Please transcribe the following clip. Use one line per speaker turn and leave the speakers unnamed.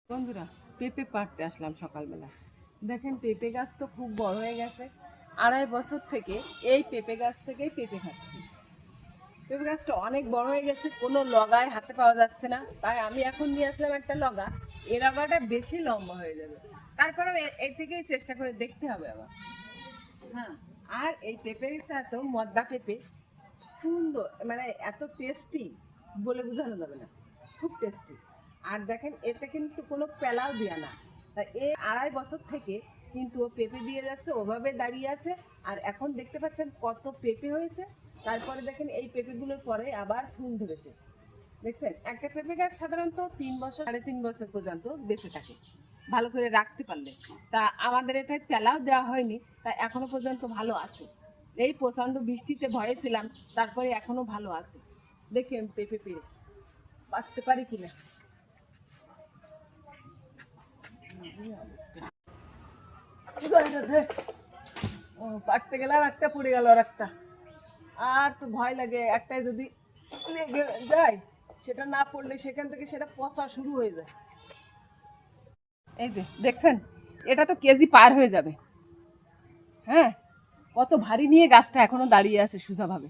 বন্ধুরা, পেঁপে পাড়তে আসলাম সকালবেলা। দেখেন পেঁপে গাছ তো খুব বড় হয়ে গেছে। 2.5 বছর থেকে এই পেঁপে গাছ থেকেই পেঁপে খাচ্ছি। পেঁপে গাছটা অনেক বড় হয়ে গেছে, কোনো লগায় হাতে পাওয়া যাচ্ছে না। তাই আমি এখন নিয়ে আসলাম একটা লগা। এই লগাটা বেশি লম্বা হয়ে যাবে, তারপরেও এর থেকেই চেষ্টা করে দেখতে হবে আবার। হ্যাঁ, আর এই পেঁপেটা তো মদ্দা পেঁপে, সুন্দর, মানে এত টেস্টি বলে বোঝানো যাবে না, খুব টেস্টি। আর দেখেন এতে কিন্তু কোনো পেলাও দেওয়া না। তা এই 2.5 বছর থেকে কিন্তু ও পেঁপে দিয়ে যাচ্ছে, ওভাবে দাঁড়িয়ে আছে। আর এখন দেখতে পাচ্ছেন কত পেঁপে হয়েছে। তারপরে দেখেন এই পেঁপেগুলোর পরে আবার ফুল ধরেছে। দেখছেন, একটা পেঁপে গাছ সাধারণত 3 বছর 3.5 বছর পর্যন্ত বেঁচে থাকে, ভালো করে রাখতে পারলে। তা আমাদের এটাই তেলাও দেওয়া হয়নি, তা এখনো পর্যন্ত ভালো আছে। এই প্রচণ্ড বৃষ্টিতে ভয়ে ছিলাম, তারপরে এখনো ভালো আছে। দেখি আমি পেঁপে পেরে বাঁচতে পারি কিনা। পারতে গেলাম, একটা পড়ে গেল, আর একটা। আর তো ভয় লাগে, একটাই যদি লেগে যায়, সেটা না পড়লে সেখান থেকে সেটা পচা শুরু হয়ে যায়। এই যে দেখছেন, এটা তো কেজি পার হয়ে যাবে। হ্যাঁ, কত ভারী নিয়ে গাছটা এখনো দাঁড়িয়ে আছে সোজাভাবে।